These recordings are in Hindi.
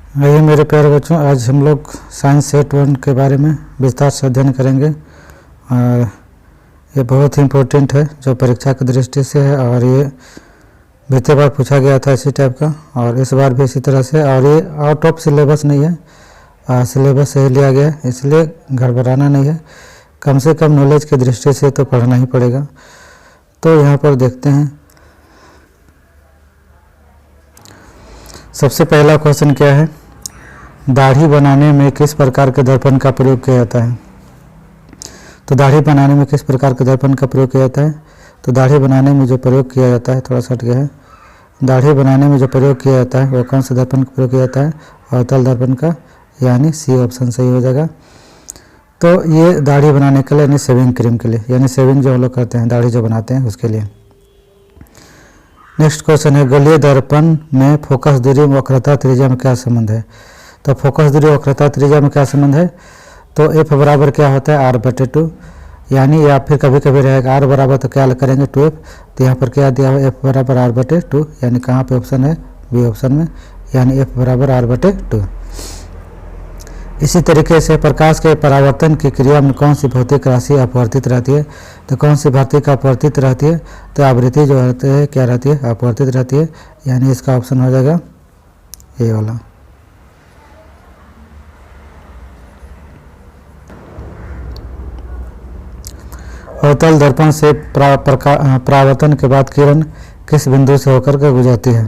आइए मेरे प्यारे बच्चों, आज हम लोग साइंस सेट 1 के बारे में विस्तार से अध्ययन करेंगे। और ये बहुत ही इम्पोर्टेंट है जो परीक्षा की दृष्टि से है, और ये बीते बार पूछा गया था इसी टाइप का, और इस बार भी इसी तरह से। और ये आउट ऑफ सिलेबस नहीं है, सिलेबस से ही लिया गया है, इसलिए गड़बड़ाना नहीं है। कम से कम नॉलेज की दृष्टि से तो पढ़ना ही पड़ेगा। तो यहाँ पर देखते हैं, सबसे पहला क्वेश्चन क्या है, दाढ़ी बनाने में किस प्रकार के दर्पण का प्रयोग किया जाता है। तो दाढ़ी बनाने में किस प्रकार के दर्पण का प्रयोग किया जाता है। तो दाढ़ी बनाने में जो प्रयोग किया जाता है, थोड़ा सा हट गया है, दाढ़ी बनाने में जो प्रयोग किया जाता है वो कौन सा दर्पण का प्रयोग किया जाता है, अवतल दर्पण का, यानी सी ऑप्शन सही हो जाएगा। तो ये दाढ़ी बनाने के लिए, यानी शेविंग क्रीम के लिए, यानी शेविंग जो हम लोग करते हैं, दाढ़ी जो बनाते हैं उसके लिए। नेक्स्ट क्वेश्चन है, गोलीय दर्पण में फोकस दूरी वक्रता त्रिज्या में क्या संबंध है। तो फोकस दूरी वक्रता त्रिज्या में क्या संबंध है। तो एफ बराबर क्या होता है, r/2, यानी या फिर कभी कभी रहेगा r बराबर, तो क्या करेंगे 2f। तो यहाँ पर क्या दिया हुआ, f बराबर r/2, यानी कहाँ पे ऑप्शन है, बी ऑप्शन में, यानी f बराबर r/2। इसी तरीके से प्रकाश के परावर्तन की क्रिया में कौन सी भौतिक राशि अपवर्तित रहती है। तो कौन सी भौतिक अपवर्तित रहती है, तो आवृत्ति जो रहती है क्या रहती है, अपवर्तित रहती है, यानी इसका ऑप्शन हो जाएगा ये वाला। अवतल दर्पण से परावर्तन के बाद किरण किस बिंदु से होकर के गुजरती है।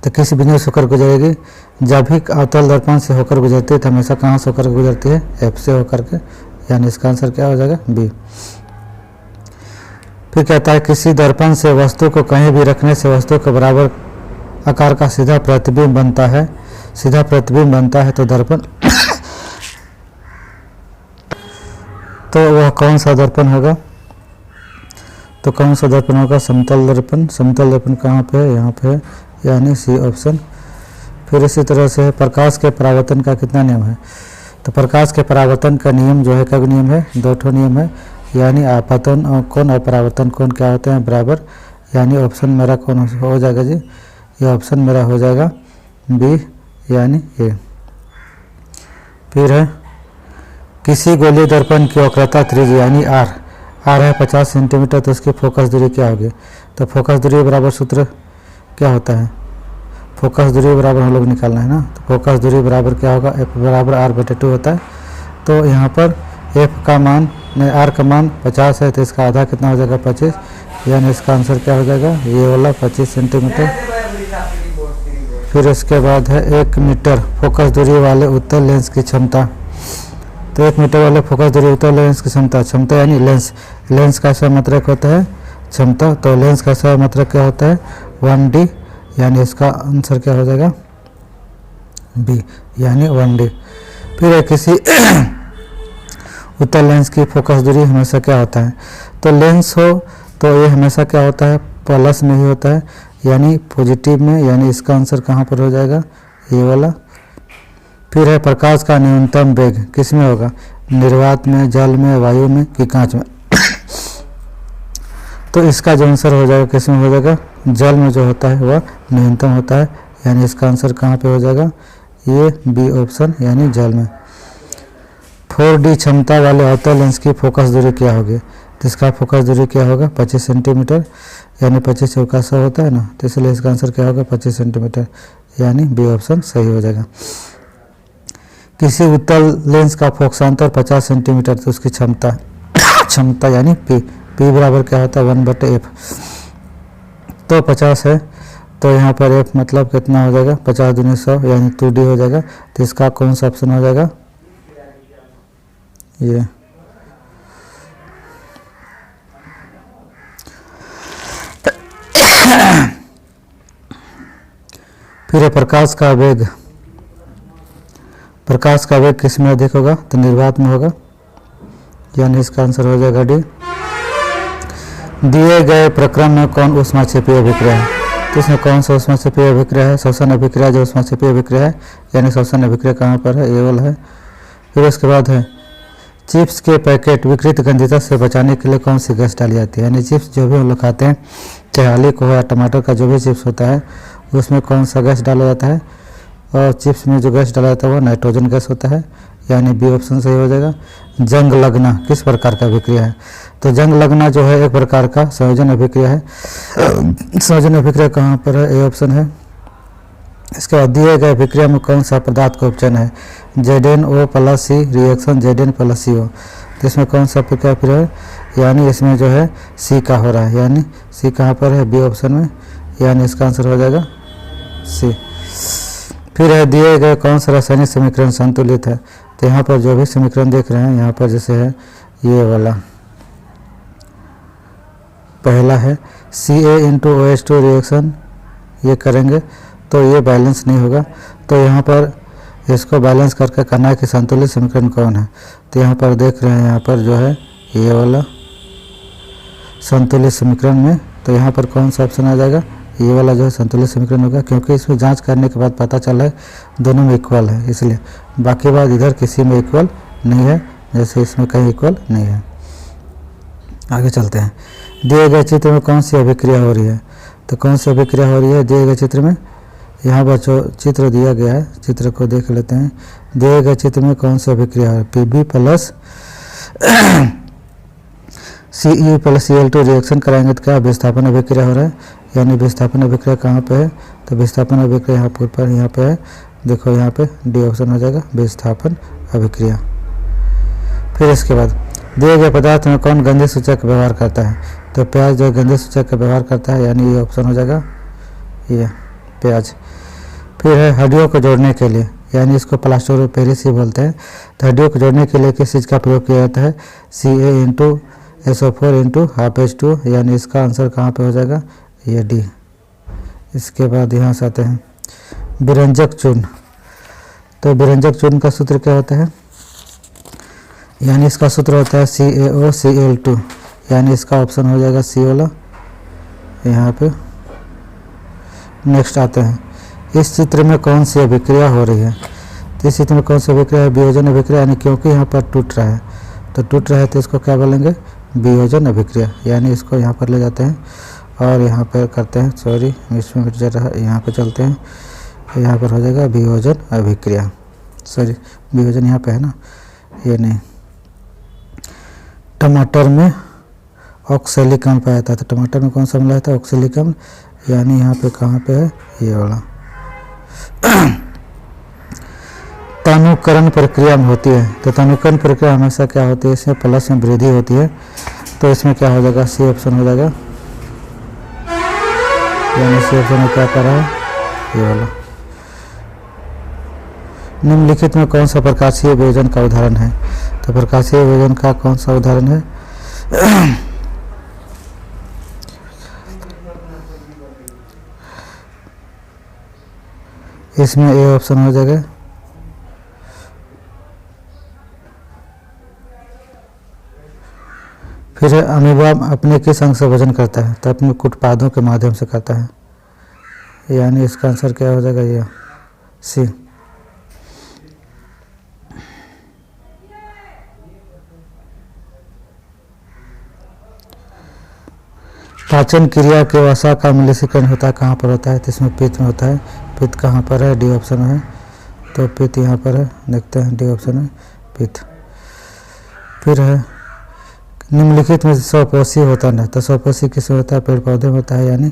तो किस बिंदु से होकर गुजरेगी, जब भी अवतल दर्पण से होकर गुजरती है तो हमेशा कहाँ से होकर गुजरती है, एफ से होकर के, यानी इसका आंसर क्या हो जाएगा, बी। फिर कहता है, किसी दर्पण से वस्तु को कहीं भी रखने से वस्तु के बराबर आकार का सीधा प्रतिबिंब बनता है, सीधा प्रतिबिंब बनता है। तो दर्पण तो वह कौन सा दर्पण होगा। तो कौन सा दर्पण होगा, समतल दर्पण। समतल दर्पण कहाँ पे है, यहाँ पे है, यानी सी ऑप्शन। फिर इसी तरह से प्रकाश के परावर्तन का कितना नियम है। तो प्रकाश के परावर्तन का नियम जो है, कब नियम है, 2 नियम है, यानी आपतन कोण और परावर्तन कोण क्या होते हैं, बराबर, यानी ऑप्शन मेरा कौन हो जाएगा जी, ये ऑप्शन मेरा हो जाएगा बी, यानी ए। फिर है, किसी गोलीय दर्पण की वक्रता त्रिज्या यानी r है 50 सेंटीमीटर, तो उसकी फोकस दूरी क्या होगी। तो फोकस दूरी बराबर सूत्र क्या होता है, फोकस दूरी बराबर हम लोग निकालना है ना। तो फोकस दूरी बराबर क्या होगा, f बराबर r/2 होता है। तो यहाँ पर f का मान, r का मान 50 है, तो इसका आधा कितना हो जाएगा, 25, यानी इसका आंसर क्या हो जाएगा, ये वाला 25 सेंटीमीटर। फिर इसके बाद है 1 मीटर फोकस दूरी वाले उत्तल लेंस की क्षमता। तो 1 मीटर वाले फोकस दूरी उत्तल लेंस की क्षमता यानी लेंस का सह-मात्रक होता है क्षमता। तो लेंस का सह-मात्रक क्या होता है, 1d, यानी इसका आंसर क्या हो जाएगा, बी, यानी 1d। फिर किसी उत्तल लेंस की फोकस दूरी हमेशा क्या होता है। तो लेंस हो तो ये हमेशा क्या होता है, प्लस में ही होता है, यानी पॉजिटिव में, यानी इसका आंसर कहाँ पर हो जाएगा, ये वाला। फिर है, प्रकाश का न्यूनतम वेग किस में होगा, निर्वात में, जल में, वायु में कि कांच में। तो इसका जो आंसर हो जाएगा किस में हो जाएगा, जल में जो होता है वह न्यूनतम होता है, यानी इसका आंसर कहाँ पे हो जाएगा, ये बी ऑप्शन, यानी जल में। 4D क्षमता वाले अवतल लेंस की फोकस दूरी क्या होगी। तो इसका फोकस दूरी क्या होगा, 25 सेंटीमीटर, यानी 25 चौका 100 होता है ना, तो इसलिए इसका आंसर क्या होगा, 25 सेंटीमीटर, यानी बी ऑप्शन सही हो जाएगा। किसी उत्तल लेंस का फोकसांतर 50 सेंटीमीटर, तो उसकी क्षमता यानी p बराबर क्या होता है, 1/f। तो 50 है, तो यहाँ पर f मतलब कितना हो जाएगा, 50 दूनी 100, यानी 2d हो जाएगा। तो इसका कौन सा ऑप्शन हो जाएगा, ये। फिर प्रकाश का वेग, प्रकाश का वेग किस में अधिक होगा, तो निर्वात में होगा, यानी इसका आंसर हो जाएगा डी। दिए गए प्रक्रम में कौन ऊष्माक्षेपीय अभिक्रिया है। तो इसमें कौन सा ऊष्माक्षेपीय अभिक्रिया है, श्वसन अभिक्रिया जो ऊष्माक्षेपीय अभिक्रिया है, यानी श्वसन अभिक्रिया कहाँ पर है, ये वाला है। फिर उसके बाद है, चिप्स के पैकेट विकृत गंधिता से बचाने के लिए कौन सी गैस डाली जाती है। यानी चिप्स जो भी हम लोग खाते हैं, चाहे आलू को या टमाटर का जो भी चिप्स होता है, उसमें कौन सा गैस डाला जाता है, और चिप्स में जो गैस डाला जाता है वो नाइट्रोजन गैस होता है, यानी बी ऑप्शन सही हो जाएगा। जंग लगना किस प्रकार का अभिक्रिया है? तो जंग लगना जो है एक प्रकार का संयोजन अभिक्रिया है। संयोजन अभिक्रिया कहाँ पर है? ए ऑप्शन है। इसके बाद दिए गए अभिक्रिया में कौन सा पदार्थ का उपचयन है? ZnO प्लस सी रिएक्शन Zn प्लस CO। तो इसमें कौन सा प्रक्रिया फिर है? यानी इसमें जो है सी का हो रहा है, यानी सी कहाँ पर है? बी ऑप्शन में, यानी इसका आंसर हो जाएगा सी। फिर है दिए गए कौन सा रासायनिक समीकरण संतुलित है? तो यहाँ पर जो भी समीकरण देख रहे हैं यहाँ पर जैसे है ये वाला पहला है Ca इंटू OH2 रिएक्शन, ये करेंगे तो ये बैलेंस नहीं होगा। तो यहाँ पर इसको बैलेंस करके करना है कि संतुलित समीकरण कौन है। तो यहाँ पर देख रहे हैं यहाँ पर जो है ये वाला संतुलित समीकरण में, तो यहाँ पर कौन सा ऑप्शन आ जाएगा? ये वाला जो है संतुलित समीकरण होगा, क्योंकि इसमें जांच करने के बाद पता चला है दोनों में इक्वल है, इसलिए। बाकी बात इधर किसी में इक्वल नहीं है, जैसे इसमें कहीं इक्वल नहीं है। आगे चलते हैं। दिए गए चित्र में कौन सी अभिक्रिया हो रही है? तो कौन सी अभिक्रिया हो रही है दिए गए चित्र में? यहाँ पर जो चित्र दिया गया है, चित्र को देख लेते हैं। दिए गए चित्र में कौन सी अभिक्रिया है? Pb plus Ce plus Cl2 reaction कराएंगे तो क्या विस्थापन अभिक्रिया हो रहा है, यानी विस्थापन अभिक्रिया कहाँ पे है? तो विस्थापन अभिक्रिया यहाँ पर यहाँ पे है, देखो यहाँ पे डी ऑप्शन हो जाएगा विस्थापन अभिक्रिया। फिर इसके बाद दिए गए पदार्थ में कौन गंधीय सूचक का व्यवहार करता है? तो प्याज जो गंधीय सूचक का व्यवहार करता है, यानी ये ऑप्शन हो जाएगा ये प्याज। फिर है हड्डियों को जोड़ने के लिए, यानी इसको प्लास्टर ऑफ पेरिस ही बोलते हैं। तो हड्डियों को जोड़ने के लिए किस चीज़ का प्रयोग किया जाता है? Ca into SO4 into half H2, यानी इसका आंसर कहाँ पे हो जाएगा? ये डी। इसके बाद यहाँ से आते हैं विरंजक चूर्ण। तो विरंजक चूर्ण का सूत्र क्या होता है? यानी इसका सूत्र होता है CaOCl2, यानी इसका ऑप्शन हो जाएगा सी वाला यहाँ पे। नेक्स्ट आते हैं, इस चित्र में कौन सी अभिक्रिया हो रही है? तो इस चित्र में कौन सी अभिक्रिया है? वियोजन अभिक्रिया, यानी क्योंकि यहाँ पर टूट रहा है, तो टूट रहा है तो इसको क्या बोलेंगे? वियोजन अभिक्रिया, यानी इसको यहाँ पर ले जाते हैं और यहाँ पर करते हैं, सॉरी इसमें मिट जा रहा है, यहाँ पर चलते हैं, यहाँ पर हो जाएगा वियोजन अभिक्रिया। सॉरी वियोजन यहाँ पे है ना, ये नहीं। टमाटर में ऑक्सैलिक अम्ल पाया जाता है, तो टमाटर में कौन सा मिला था? ऑक्सैलिक अम्ल, यानी यहाँ पे कहाँ पे है? ये वाला। तनुकरण प्रक्रिया में होती है, तो तनुकरण प्रक्रिया हमेशा क्या होती है? इसमें प्लस में वृद्धि होती है, तो इसमें क्या हो जाएगा? सी ऑप्शन हो जाएगा, यानी सी ऑप्शन में क्या कर रहा है? ये वाला। निम्नलिखित में कौन सा प्रकाशीय वियोजन का उदाहरण है? तो प्रकाशीय वियोजन का कौन सा उदाहरण है? इसमें ए ऑप्शन हो जाएगा। फिर अमीबा अपने किस अंग से भोजन करता है? तो अपने कुटपादों के माध्यम से करता है, यानी इसका आंसर क्या हो जाएगा? ये सी। पाचन क्रिया के वसा का मिलीसीकरण होता है, कहाँ पर होता है? तो इसमें पित्त में होता है। पित्त कहाँ पर है? डी ऑप्शन में है, तो पित्त यहाँ पर है, देखते हैं डी ऑप्शन में पित्त। फिर है निम्नलिखित में स्वपोषी होता है, तो स्वपोषी किसमें होता है? पेड़ पौधे में होता है, यानी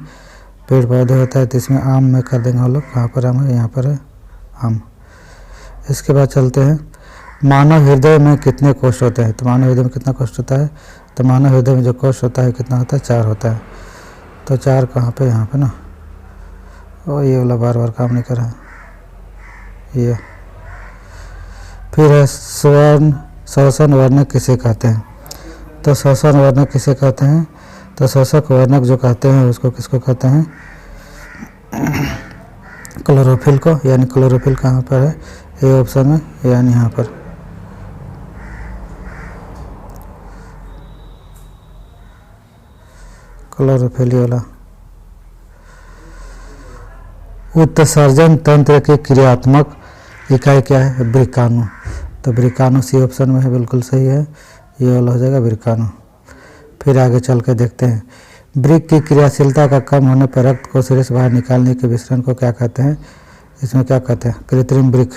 पेड़ पौधे होता है, तो इसमें आम में कर देंगे हम लोग। कहाँ पर आम है? यहाँ पर है आम। इसके बाद चलते हैं, मानव हृदय में कितने कोष होते हैं? तो मानव हृदय में कितना कोष होता है? तो मानव हृदय में जो कोष होता है कितना होता है? 4 होता है। तो 4 कहाँ पे? यहाँ पे ना। और ये वाला बार बार काम नहीं कर रहा है ये। फिर है श्वसन वर्णक किसे कहते हैं? तो श्वसन वर्णक किसे कहते हैं? तो श्वसक वर्णक जो कहते हैं उसको किसको कहते हैं? क्लोरोफिल को, यानी क्लोरोफिल कहाँ पर है? ए ऑप्शन में, यानी यहाँ पर। क्लोरोफिल वाला। उत्सर्जन तंत्र की क्रियात्मक इकाई क्या है? वृकाणु। तो वृकाणु सी ऑप्शन में है, बिल्कुल सही है, ये वाला हो जाएगा वृकाणु। फिर आगे चल के देखते हैं, वृक्क की क्रियाशीलता का कम होने पर रक्त को शरीर से बाहर निकालने के मिश्रण को क्या कहते हैं? इसमें क्या कहते हैं, कृत्रिम वृक्क।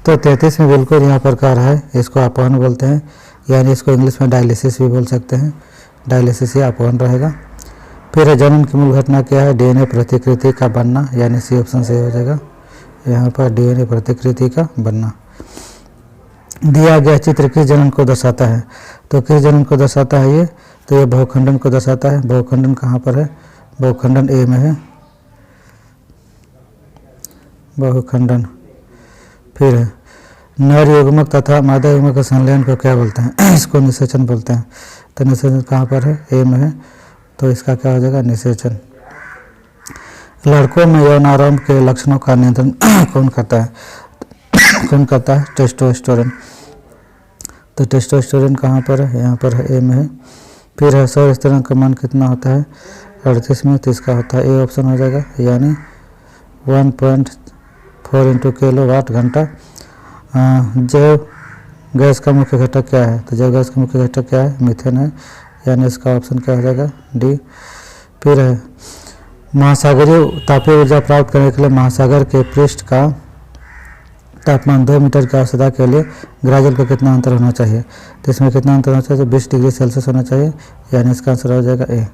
तो 33वें बिल को यहाँ प्रकार है, इसको अपहरण बोलते हैं, यानी इसको इंग्लिश में डायलिसिस भी बोल सकते हैं, डायलिसिस या अपहरण रहेगा। फिर है जनन की मूल घटना क्या है, डीएनए प्रतिकृति का बनना, यानी सी ऑप्शन सही हो जाएगा। यहाँ पर डीएनए प्रतिकृति का बनना। दिया गया चित्र किस जनन को दर्शाता है, तो किस जनन को दर्शाता है ये, तो ये बहुखंडन को दर्शाता है। बहुखंडन कहाँ पर है, बहुखंडन ए में है, बहुखंडन। फिर है नर युग्मक तथा मादा युग्मक के संलयन को क्या बोलते हैं, इसको निषेचन बोलते हैं। तो निषेचन कहाँ पर है, ए में है, तो इसका क्या हो जाएगा, निषेचन। लड़कों में यौनारंभ के लक्षणों का नियंत्रण कौन करता है, कौन करता है, टेस्टोस्टेरोन। तो टेस्टोस्टेरोन कहाँ पर है, यहाँ पर है, ए में है। फिर है सौर स्थिरांक का मान कितना होता है, 38 में, तो इसका होता है ए ऑप्शन हो जाएगा, यानी 1.4 × किलोवाट घंटा। जैव गैस का मुख्य घटक क्या है, तो जैव गैस का मुख्य घटक क्या है, मीथेन है, यानी इसका ऑप्शन क्या हो जाएगा, डी। फिर है महासागरीय तापीय ऊर्जा प्राप्त करने के लिए महासागर के पृष्ठ का तापमान 2 मीटर की आवश्यकता के लिए ग्राजल का कितना अंतर होना चाहिए, तो इसमें कितना अंतर होना चाहिए, 20 डिग्री सेल्सियस होना चाहिए, यानी इसका आंसर हो जाएगा ए।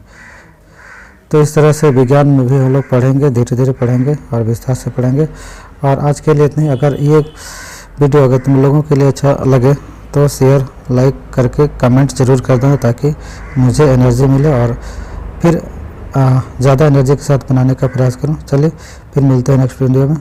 तो इस तरह से विज्ञान में भी हम लोग पढ़ेंगे, धीरे धीरे पढ़ेंगे और विस्तार से पढ़ेंगे। और आज के लिए इतना ही। अगर ये वीडियो अगर तुम लोगों के लिए अच्छा लगे तो शेयर लाइक करके कमेंट ज़रूर कर देना, ताकि मुझे एनर्जी मिले और फिर ज़्यादा एनर्जी के साथ बनाने का प्रयास करूँ। चलिए फिर मिलते हैं नेक्स्ट वीडियो में।